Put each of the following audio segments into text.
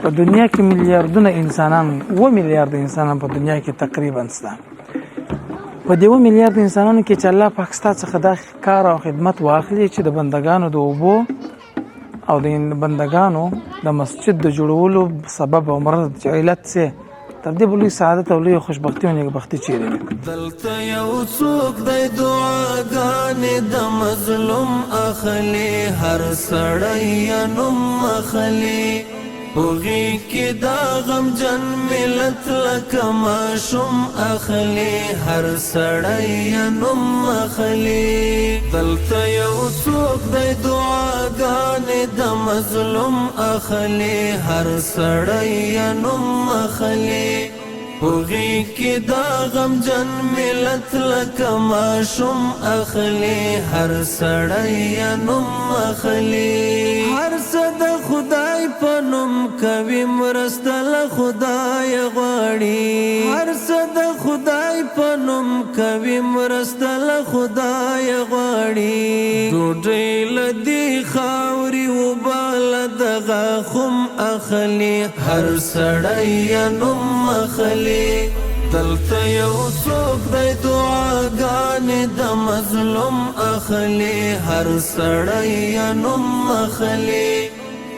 په دنیا کې میلیارډونه انسانان 2 میلیارډ انسانان په دنیا کې تقریبا شته. په دې 2 میلیارډ انسانانو کې چې الله پاکستان څخه د کار او خدمت واخلي چې د بندگانو د اوبو او د بندگانو د مسجد د جوړولو سبب او مرض علت سي تر دې بلوي سعادت او لوی خوشبختی او نیکبختی چیرې دلته یو څوک د دعاګانې د مظلوم اخلي هر سړی نوم اخلي هغې کې دا غمجن ملت لکه ماشوم اخلي هر سړی نوم اخلي دلته یو څوک د دعاګانې د مظلوم اخلي هر سړی نوم اخلي هغې کې دا غمجن ملت لکه ماشوم اخلي هر سړی نوم اخلي هر څه د خدای په نوم کوي مرسته له خدای غواړي هر څه د خدای په نوم کوي مرسته له خدای غواړي ډوډۍ له دې خاورې اوبه له دغه خم اخلي هر سړی نوم اخلي دلته یو څوک د دعاګانې د مظلوم اخلي هر سړی نوم اخلي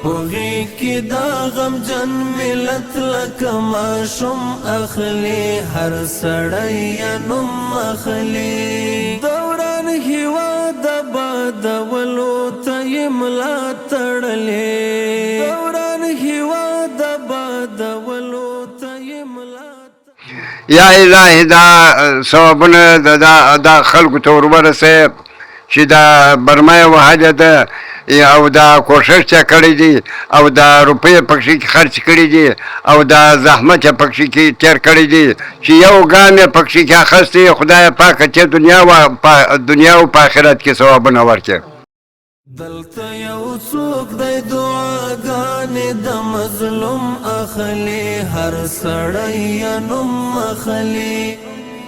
هغې کې دا غمجن ملت لکه ماشوم اخلي هر سړی نوم اخلي دوران هېواد آبادولو ته یې ملا تړلې دوران هېواد آبادولو ته یې ملا یا الهی دا ثوابونه دا خلکو ته ورورسوي چې دا برمه وهلې ده او دا کوشش چې کړی دی او دا روپۍ پکښې خرچ کړي دي او دا زحمت چې پکښې تېر کړی دی چې یو ګام یې پکښې کې اخیستی خدای پاکه چې دنیا او په آخرت کې ثوابونه ورکړي دلته یو څوک د دعاګانې د مظلوم اخلي هر سړی نوم اخلي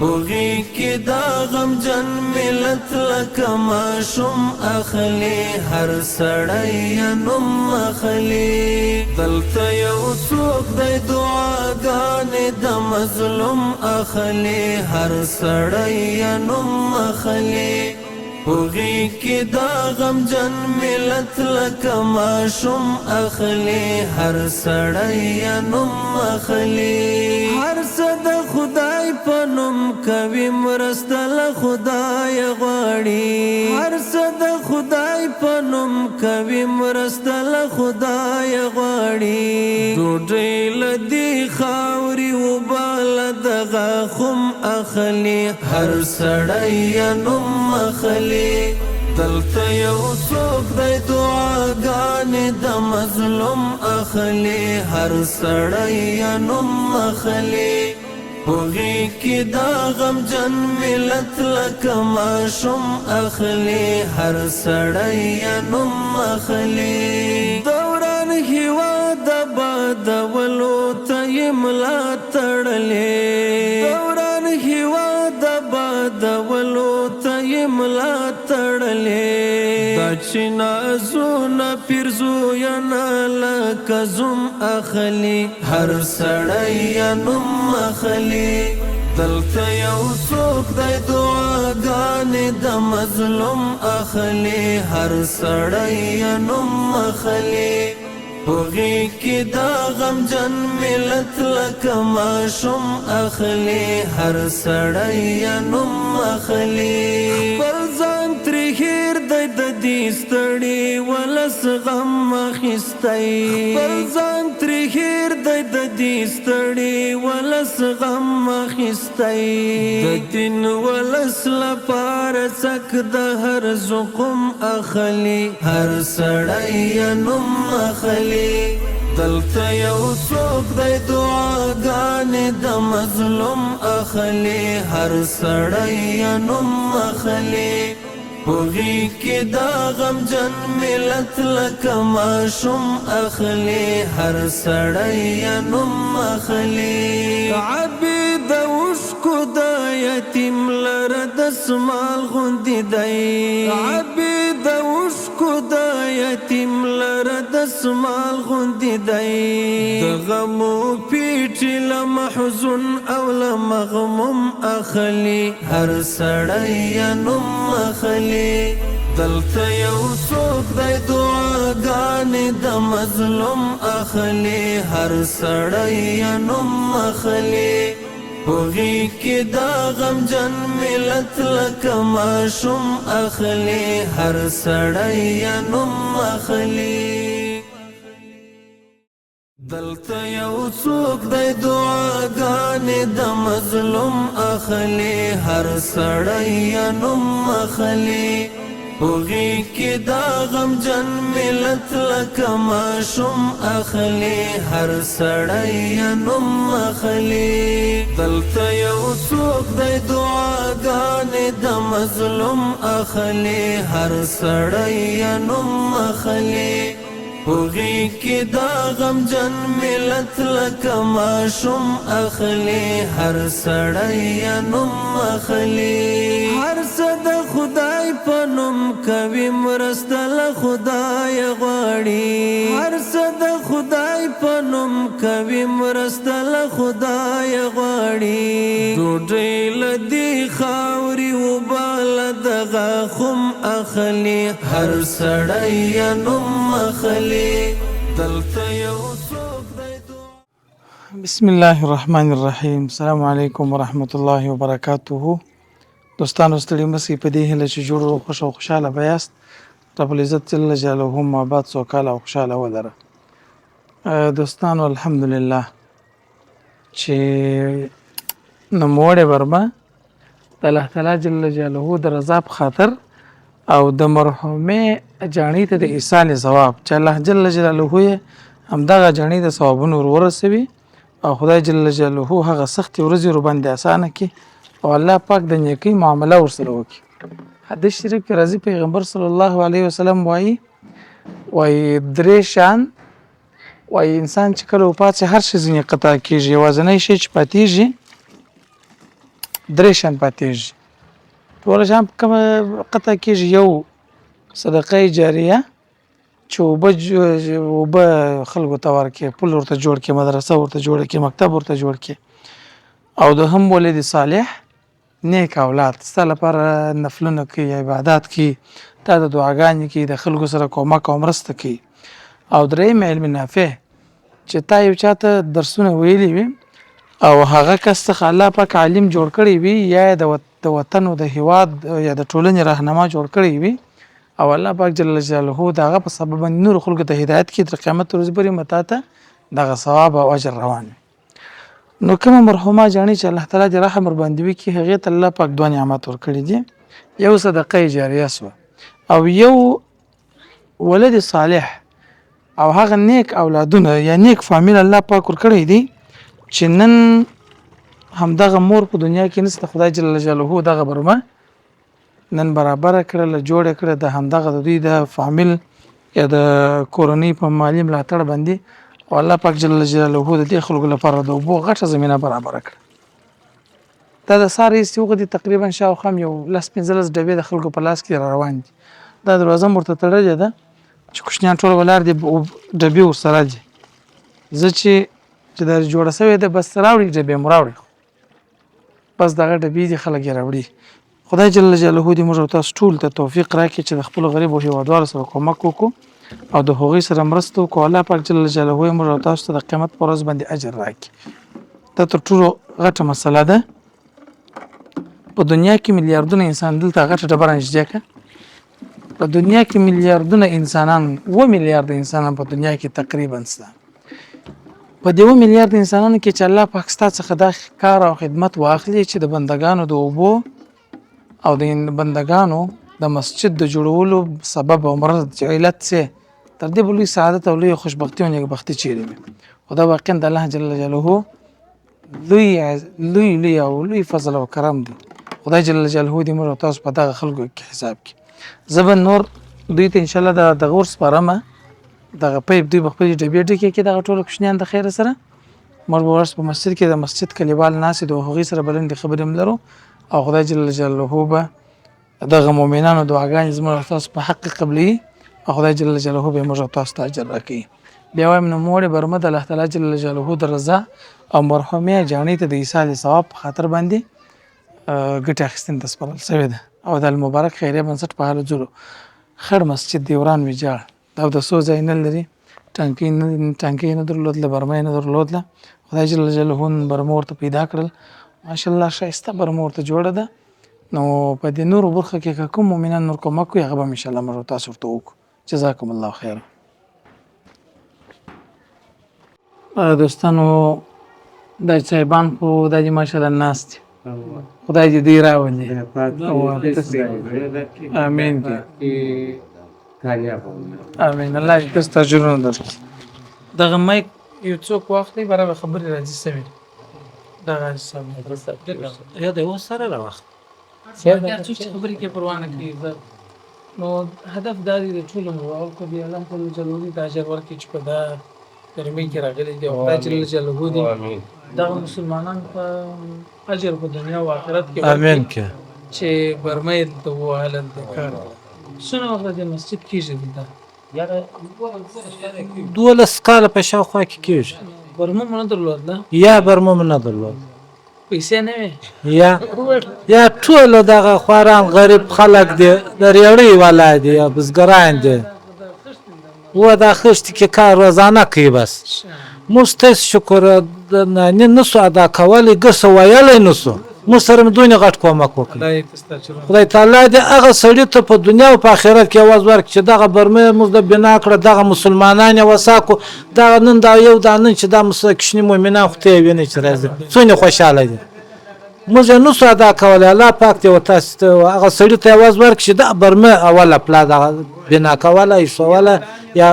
هغې کې دا غمجن ملت لکه ماشوم اخلي هر سړی نوم اخلي دلته یو څوک د دعاګانې د مظلوم اخلي هر سړی نوم اخلي هغې کې دا غمجن ملت لکه ماشوم اخلي هر سړی نوم اخلي هر څه د خدای په نوم کوي مرسته له خدای غواړي هر څه د خدای په نوم کوي مرسته له خدای غواړي ډوډۍ له دې خاورې اوبه له دغه خم اخلي هر سړی نوم اخلي دلته یو څوک د دعاګانې د مظلوم اخلي هر سړی نوم اخلي هغې کې دا غمجن ملت لکه ماشوم اخلي هر سړی نوم اخلي دوران هېواد آبادولو ته یې ملا تړلې دوران هېواد آبادولو ته یې ملا تړلې دا چې نازونه پیرزویانه لکه زوم اخلي هر سړی نوم اخلي دلته یو څوک د دعاګانې د مظلوم اخلي هر سړی نوم اخلي هغې کې دا غمجن ملت لکه ماشوم اخلي هر سړی نوم اخلي خپل ځان ترې هېر دی د دې ستړي ولس غم اخیستی خپل ځان ترې هېر دی د دې ستړي ولس غم اخیستی د دین ولس لپاره څک د هر زخم اخلي هر سړی نوم اخلي دلته یو څوک د دعاګانې د مظلوم اخلي هر سړی نوم اخلي هغې کې دا غمجن ملت لکه ماشوم اخلي هر سړی نوم اخلي عبید اوښکو د یتیم لره دسمال غوندې دی عبید اوښکو د یتیم لره دسمال غوندې دی د غمو پیټې له محزون او له مغموم اخلي هر سړی یې نوم اخلي دلته یو څوک دی دعاګانې د مظلوم اخلي هر سړی یې نوم اخلي هغې کې دا غمجن ملت لکه ماشوم اخلي هر سړی یې نوم اخلي دلته یو څوک دی دعاګانې د مظلوم اخلي هر سړی یې نوم اخلي هغې کې دا غمجن ملت لکه ماشوم اخلي هر سړی یې نوم اخلي دلته یو څوک دی دعاګانې د مظلوم اخلي هر سړی یې نوم اخلي هغې کې دا غمجن ملت لکه ماشوم اخلي هر سړی یې نوم اخلي هر څه د خدای په نوم کوي مرسته له خدای غواړي هر څه د خدای په نوم کوي مرسته له خدای غواړي ډوډۍ له دې خاورې اوبه له دغه خم اخلي هر سړی یې نوم اخلي دلته یو څوک دی بسم الله الرحمن الرحیم. السلام علیکم ورحمت الله وبرکاته. دوستانو ستړي مسئ په دې هیله چې جوړ او خوش او خوشحاله به یاست. رب العزت جل جلاله مو آباد سوکاله او خوشحاله ولره. دوستانو الحمدلله چې نوموړې برمه د الله تعالی جل جلاله د رضا په خاطر او د مرحومې جانې ته د ایصال ثواب چې الله جل جلاله یې همدغه جانې د ثوابونو ورسوي او خدای جل جلاله هغه سختې ورځې ورباندې اسانه کړي او الله پاک د نیکۍ معامله ورسره وکړي. حدیث شریف کې راځي پیغمبر صلی الله علیه وسلم وایي درې شیان وایي انسان چې کله وفات شي هر شی ځینې قطع کېږي یوازینی شی چې پاتېږي درې شیان پاتېږي ټول شیان کومه قطع کېږي یو صدقه جاریه چې اوبه خلکو ته ورکړي پل ورته جوړ کړي مدرسه ورته جوړه کړي مکتب ورته جوړ کړي او دوهم ولید صالح نیک اولاد ستا لپاره نفلونه کوي عبادات کوي تا د دعاګانې کوي د خلکو سره کومک او مرسته کوي او دریم علم نافع چې تا یو چاته درسونه ویلي وي او هغه کس څخه الله پاک عالم جوړ کړی وي یا د وطن او د هیواد یا د ټولنې راهنما جوړ کړی وي او الله پاک جل جلاله دغه په سبب نور خلکو ته هدایت کوي تر قیامت ورځې پورې متا ته دغه ثواب او اجر روان وي. نو کومه مرحومه جانې چې الله تعالی دې رحم ور باندې وکړي هغې ته الله پاک دوه نعمت ورکړي دي یو صدقه جاریه سوه او یو ولد صالح او هغه نیک اولادونه یا نیک فامیل الله پاک ورکړي دي چې نن همدغه مور په دنیا کې نشته خدای جل جلاله دغه برمه نن برابر کړل جوړ کړل د همدغه د دوی د فامیل یا د کورنۍ په مالی ملاتړ باندې او الله پاک جل جلاله د دې خلکو لپاره د اوبو غټه زمینه برابر کړه. دا د ساري استوغه دي تقریبا شاوخوا یو 15 ډبې د خلکو په لاس کې روان دي. دا دروازه مرته تړلې ده چې کوشنیان ټول ولار دي ډبې ورسره دي زه چې دا جوړه شوې ده بس راوړي ډبې مراوړي بس دغه ډبې دي خلک یې راوړي. خدای جل جلاله دې موږ تاسو ټول ته توفیق راکړي چې د خپل غریب او هیوادوالو سره کومک وکړو او د هغوی سره مرسته وکړو. الله پاک جل جلاله موږ تاسو ته د قیامت پر ورځ باندې اجر راکړي. دا تر ټولو غټه مسله ده. په دنیا کې میلیارډونه انسان دلته غټه ډبره نږدې کړه. په دنیا کې میلیارډونه انسانان 2 میلیارډ انسانان په دنیا کې تقریبا شته. په دې 2 میلیارډ انسانانو کې چې الله پاک ستاسو څخه د کار او خدمت واخلي چې د بندگانو د اوبو او د بندگانو د مسجد د جوړولو سبب او مراد علت سي تر دې بلوي سعادت او لوی خوشبختی او نیکبختی چیرې خدا واقعا د الله جل جلاله لوی او لوی فضل او کرم دی. خدای جل جلاله دې موږ تاسو په دغه خلکو کې حساب کې زبن نور دوی ته ان شاء الله د غور سپارمه دغه پیپ دوی خپل ډبې ډکې کې دغه ټول کوشنیان د خیر سره موږ ورس په مسجد کې د مسجد کلیوال ناس د هغې سره بلند خبرې هم لرو او خدای جل جلاله به دغه مؤمنانو دعاګانې زموږ تاسو په حق قبلي او خدای جل جلاله به موږ تاسو ته اجر راکړي. بیا وایم نو موږ برمه د الله تعالی جل جلاله د رضا او مرحومه جانې ته د ایصال ثواب په خاطر باندې ګټه اخیستنه د سپارل شوې ده او د المبارک خیریه بنسټ په حال جوړو خړ مسجد دیوران ویجاړ دا د سو ځای نه لري ټانکي نه درلود له برمه نه درلود له خدای جل جلاله برمه ورته پیدا کړل ماشاءالله شایسته برمه ورته جوړه ده نو په دې نور برخه کې کوم مؤمنان نور کومک کوي هغه به ان شاء الله موږ تاسو ته وکړو جزاکم الله خیر دوستانو دا صاحبان خو د ماشاءالله الناس دي خدای دې دی راولي امين امين الله دې تاسو ته اجرونه درکړي دغه مایک یو څوک واخلي برابر خبرې راځي سمې دغه حساب یا د وسره راوخت څه خبرې کې پروا نه کوي نو هدف دا دی د ټول مو کو دی الله تعالی جلوی د اجر ورکړي چې په دا ګرمۍ کې راغلي دی او خدای جل جلاله دی دا مسلمانان په اجر په دنیا او آخرت کې امين کې چې برمه د وهلن د کار سونه وخت د مسجد کېږي دا یا 12 کاله په شاوخوا کې کېږي برمه نه درلود یا برمه نه درلود پیسې نه وي یا ټول دغه خواران غریب خلک دي د ریړۍ والا دي یا بزګران دي و دا خشت کې کار روزانه کوي بس مستس شکر نه نسو ادا کولای ګس ویلای نسو مو سره دونه غټ کومک وکړي خدای تعالی دې هغه سړی ته په دنیا او په آخرت کې आवाज ورکړي چې دغه برمه موږ د بنا کړ دغه مسلمانان وساکو دا نن دا یو دا نن چې د مسلکشنی مؤمنان خو ته ویني چې راځي څونه خوشاله دي موږ نو ادا کولای الله پاک ته وتاست هغه سړی ته आवाज ورکړي چې د برمه اوله پلا د بنا کولای شو ولا یا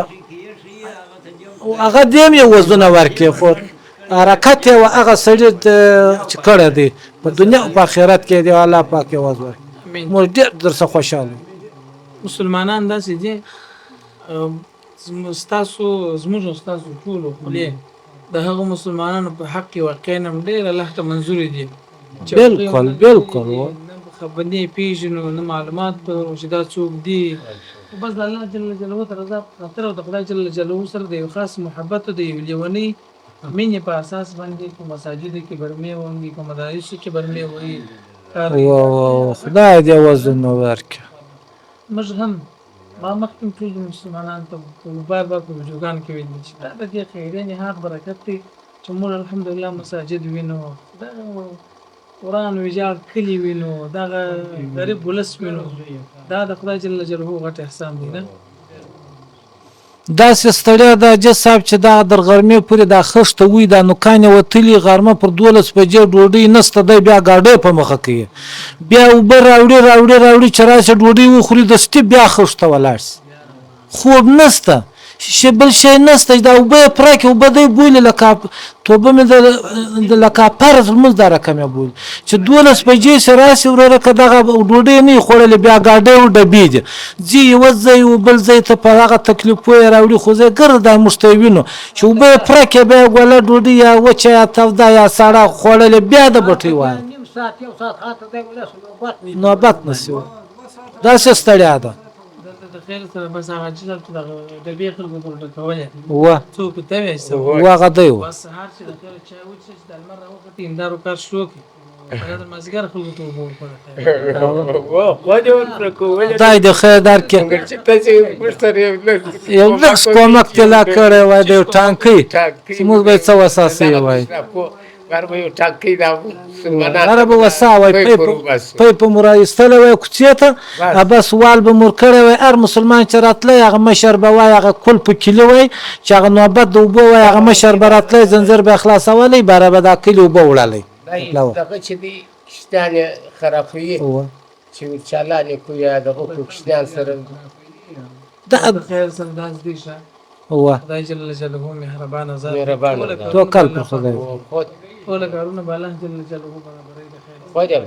هغه دیم یو وزن ورکړي خو حرکت او هغه سړی چې کړه دی په دنیا او په آخرت کې دی الله پاک आवाज ورکړي موږ ډېر درڅ خوشاله مسلمانان داسې دي زموږ تاسو ټول خپلې د هغه مسلمانانو په حق کې واقعا ډېر الله ته منظور دي بالکل خبرې پیژنو نه معلومات په دا څوک دي بس الله جل جلاله ته رضا خاطر او د خدای جل جلاله سره د یو خاص محبت او د یو لیونی مینې په اساس باندې په مساجد کې برمه وونګي په مدارس کې برمه وي خدای دې وزن ورکړي موږ هم ما مخکې ټول مسلمانان ته بار په وجوګان کې ویل چې دا د خیرې نه حق برکت دی چې موږ الحمدلله مساجد وینو دا قرآن ویجاړ کلی وینو دا غریب ولس وینو دا د خدای جل جلاله غټ احسان دی نه دا ستړیا د جساب چې دا در غرمې پورې د خښته وي د نوکانې وتلی غرمه پر 12 بجې ډوډۍ نسته دی بیا گاډې په مخه کوي بیا وبر راوړي چې راسه ډوډۍ وخوري د سټي بیا خښته ولاړ خوب نسته شبل شي نسته دا وبه پرکه وبدې بوله لکه توبه مې د لکه پرز مز دا رقم بول چې 12 بجې سره ورته کداغه ډوډۍ نه خورل بیا گاډې او ډبې دي جی وځي وبل زي ته په هغه تکلیف وې راوړي خو زه ګرځم مستوینو چې وبه پرکه به ګوله ډوډۍ یا وچه یا تودا یا ساړه خورل بیا د بټي وای نیم ساعت یو ساعت خاطر دی نوبت نسو دا ستړیا ده د خیر سره بس هغه چې د بیا خلکو ته کولای و څوک ته وایي واغه دی بس سهار چې د خیر چا وڅ چې د لمر راوخته اندارو کار شروع کی دا مازیګر خلکو ته وګور دا د خیر در کې یو لږ کومک تلا کړی وای د ټانکي موږ به څه وساسي وای برمه ټانکي دا عرب وساوي په مرایستله وای کوڅه بس وال به مور کړی وای هر مسلمان چې راتلی هغه مشر به وای هغه کل په کلی وای چې هغه نوبت د وبو وای هغه مشر به راتلی زنجیر به خلاصولی برابر دا کلی وبو وړلی دغه چې دی کشتان خرافوي چې چالانې کوي دغه کشتان سره دا خیر سره داس دي شه خدای جل جلاله مهربان ذات توکل په خدای ټول کارونه بالا جل جلاله برابرې د خیر خو دې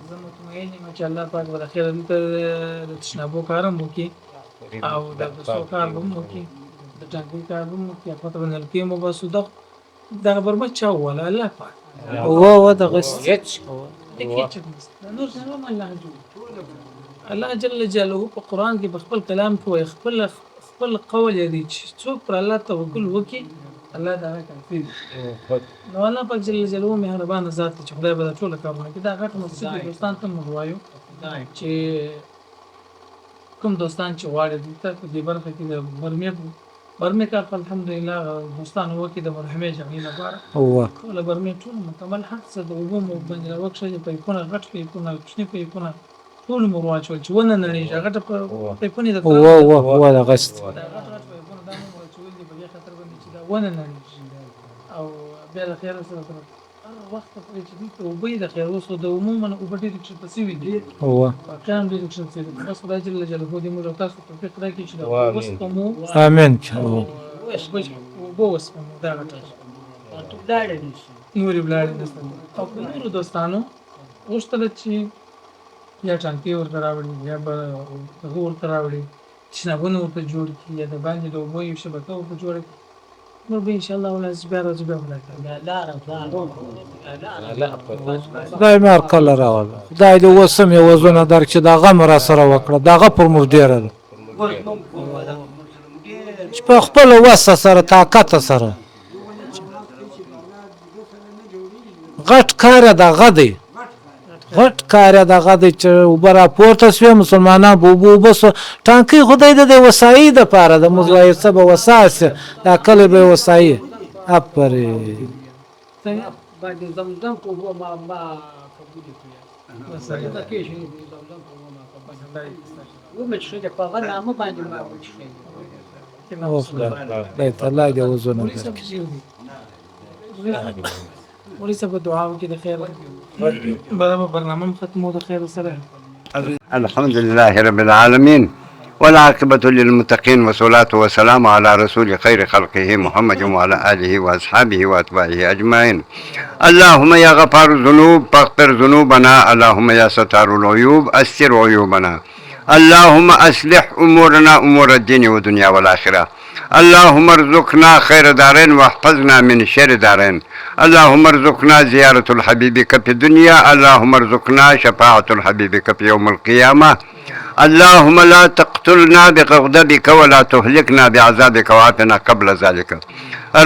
زه مطمئن یم چې الله پاک به خیر ته د تشنابو کارم وکي او د څو کار هم وکي د ټانکي کار هم وکي په تو باندې کې مو بس دا برمه چا ولا الله پاک و دغه نور څنګه الله جوړ الله جل جلاله په قران کې په خپل کلام کې وایي خپل قول دی چې څوک پر الله توکل وکړي الله دا کوي. نو الله پاک جل جلاله مهربان ذات چې خدای به ټول کارونه کوي. دا غټ مقصد دوستان ته مو وایو چې کوم دوستان چې غواړي د دې برخه کې د برمه کار الحمدلله دوستان وکي د مرحمه جمعي لپاره هو ټول برمه ټول مکمل حق څه د عموم باندې وکړي په یکونه غټ په یکونه کوچنی په یکونه ټول مرواچ چې ونه نه لري غټ په یکونه د هو د غست غټ په یکونه د مرواچ ولې په خطر باندې چې دا ونه نه لري او بیا د خیر سره وخت په چې دې او به د خیر وسو د عموما او په دې کې څه تسوي دي هو کام دې څه څه بس خدای جل جلاله دې موږ تاسو په فکر کې چې دا وسو مو امين وبوس دا غټه نوري بلاد او نور دوستانو غوښتل چې یا ټانکي ورته راوړي یا به ورته راوړي چې نه ونه ورته جوړ کړي یا د باندې د اوبو یو شبکه ورته جوړ کړي نو به ان شاء الله ولا زبر خدای مار کله راول خدای دې وسم یو وزونه در چې دا غم را سره وکړه دا پر مور ډیر چې په خپل وسه سره طاقت سره غټ کار دا غدي غټ کار دا غدي چې وبره پورته شوی مسلمانان بو بس ټانکی خدای دې وسایي د پاره د مزوای سبا وساس دا کله به وسایي اپره بعد زمزم کو هو ما قبول کړی بس دا کې شي زمزم کو ما قبول کړی و مې چې په هغه نامه باندې ما وکړه دا الله دې وزونه ولې سبا دعا وکړي د خیر برابر برنامه ختمو د خیر سره. الحمد لله رب العالمين والعاقبة للمتقين والصلاة والسلام على رسول خير خلقه محمد وعلى آله وأصحابه وأتباعه أجمعين. اللهم يا غفار الذنوب فاغفر ذنوبنا، اللهم يا ستار العيوب استر عيوبنا، اللهم أصلح أمورنا أمور الدين والدنيا والآخرة، اللهم ارزقنا خير دارين واحفظنا من شر دارين، اللهم ارزقنا زيارة الحبيب في الدنيا، اللهم ارزقنا شفاعة الحبيب في يوم القيامة، اللهم لا تقتلنا بغضبك ولا تهلكنا بعذابك وعافنا قبل ذلك،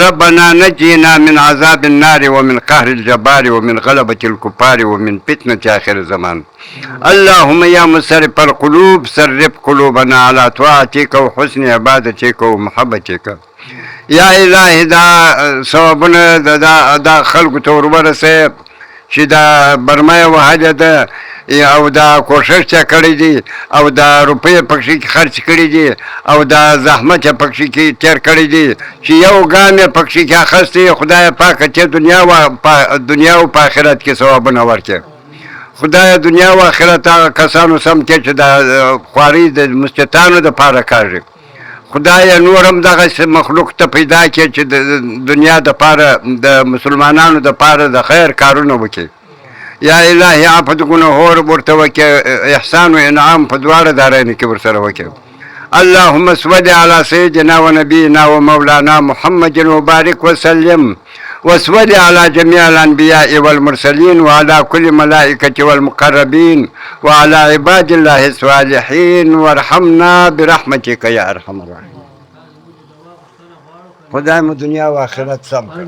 ربنا نجينا من عذاب النار ومن قهر الجبار ومن غلبة الكفار ومن فتنة آخر الزمان. اللهم يا مسرف القلوب سرف قلوبنا على طاعتك وحسن عبادتك ومحبتك. یا الهی دا ثوابونه دا خلکو ته ورورسې چې دا برمه وهله ده او دا کوشش چې کړی دی او دا روپۍ پکښې خرچ کړي دي او دا زحمت چې پکښې کې تېر کړی دی چې یو ګام یې پکښې کې اخیستی خدای پاکه چې دنیا او په آخرت کې ثوابونه ورکړي. خدای دنیا او آخرت هغه کسانو سم کې چې د خواري د مسجدانو دپاره کاږي. خدای نور هم دغه مخلوق ته پیدا کړي چې د دنیا دپاره د مسلمانانو دپاره د خیر کارونه وکړي. یا الهي عفو د ګناهور ورته وکړي، احسان و انعام په دواړه دارایانو کې ورسره وکړي. اللهم صل على سيدنا ونبينا ومولانا محمد وبارك وسلم وصل على جميع الأنبياء والمرسلين وعلى كل ملائكة والمقربين وعلى عباد الله الصالحين وارحمنا برحمتك يا أرحم الراحمين. خدای مو دنیا و آخرت سم کړ.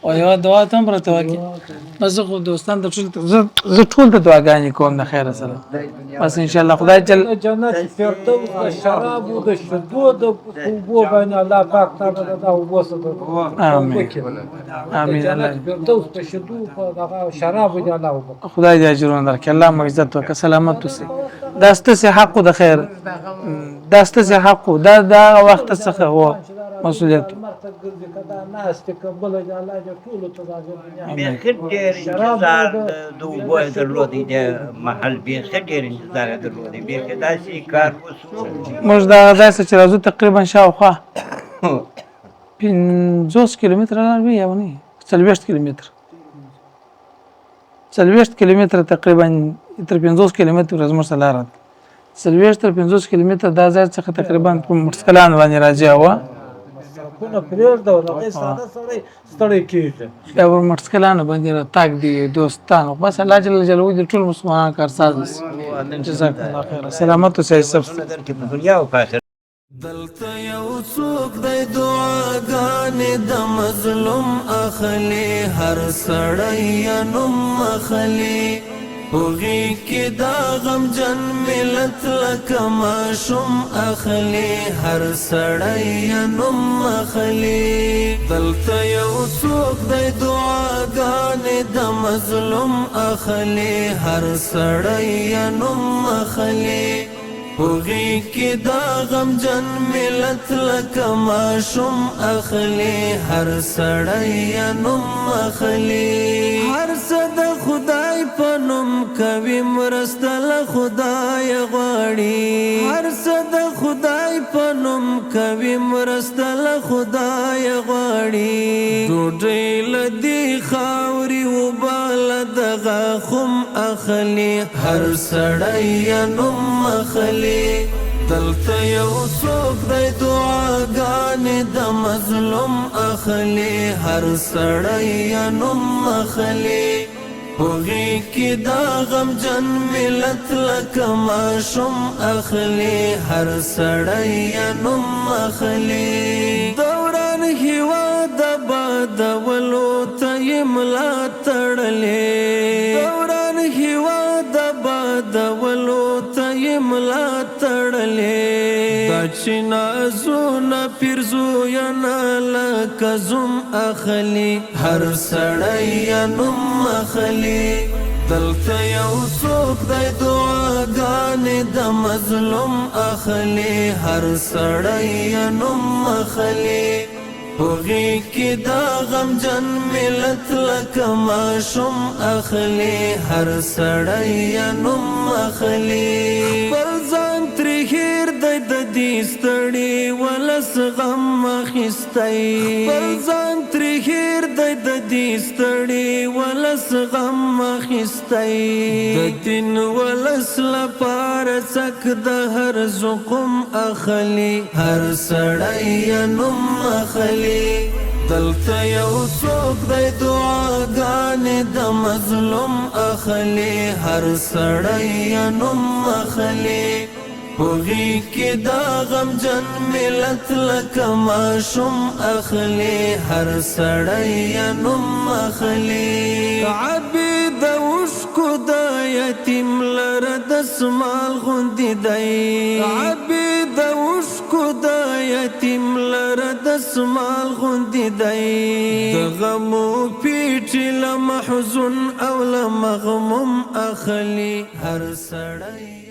او یو دعا ته هم راته وکړي. زه خو دوستان ته زه ټول ته دعاګانې کوم د خیره سره. بس ان شاء الله خدای جل جنت فردوس د شراب او د شدو د اوبو باندې الله پاک تعالی دا اوبو سره امين امين. الله فردوس د شدو په دغه شراب دی الله وکړي. خدای دې اجرونه درکړي، الله مو عزت وکړي، سلامت اوسئ. دا ستاسو حق د خیر، دا ستاسو حق دا وخت څخه هو مسؤلیت. بیخي ډېر انتظار د اوبو یې درلودی، د محل بیخي ډېر انتظار یې درلودی، بیخي داسې کار وسو. موږ داسې چې راځو تقریبا شاوخوا 50 کیلومتره لار وي یا نه 40 کیلومتره 40 کیلومتره تقریبا تر 50 کیلومتره زموږ سره لار ده. 40 تر 50 کیلومتره دا ځای څخه تقریبا په مرسکلان باندې راځي. شوقونه پرېږده او هغه ساده سړی ستړی کېږي بیا ور مټسکلانه باندې را تاک دي دوستانو بس الله جل جلاله دې ټول مسلمانان کارساز وي جزاک الله خیر سلامت اوسئ سب درکې په دنیا او په آخرت دلته یو څوک دی دعاګانې د مظلوم اخلي هر سړی یې نوم اخلي هغې کې دا غمجن ملت لکه ماشوم اخلي هر سړی یې نوم اخلي دلته یو څوک دی دعاګانې د مظلوم اخلي هر سړی یې نوم اخلي هغې کې دا غمجن ملت لکه ماشوم اخلي هر سړی یې نوم اخلي هر څه د خدای په نوم کوي مرسته له خدای غواړي هر څه د خدای په نوم کوي مرسته له خدای غواړي ډوډۍ له دې خاورې اوبه له دغه خم اخلي هر سړی یې نوم اخلي دلته یو څوک دی دعاګانې د مظلوم اخلي هر سړی یې نوم اخلي هغې کې دا غمجن ملت لکه ماشوم اخلي هر سړی یې نوم اخلي دوران هېواد آبادولو ته یې ملا تړلې دوران هېواد آبادولو ته یې ملا تړلې دا چې نازونه پیرزویانه لکه زوم اخلي هر سړی یې نوم اخلي دلته یو څوک دی دعاګانې د مظلوم اخلي هر سړی یې نوم اخلي هغې کې دا غمجن ملت لکه ماشوم اخلي هر سړی یې نوم اخلي خپل ځان ترې هېر دی د دې ستړي ولس غم اخیستی خپل ځان ترې هېر دی د دې ستړي ولس غم اخیستی د دین ولس لپاره څک د هر زقم اخلي هر سړی یې نوم اخلي دلته یو څوک دی دعاګانې د مظلوم اخلي هر سړی یې نوم اخلي هغې کې دا غمجن ملت لکه ماشوم اخلي هر سړی یې نوم اخلي عبې د اوښکو د یتیم لره دسمال غوندې دی عبې د اوښکو د یتیم لره دسمال غوندې دی د غمو پیټې له محزون او له مغموم اخلي هر سړی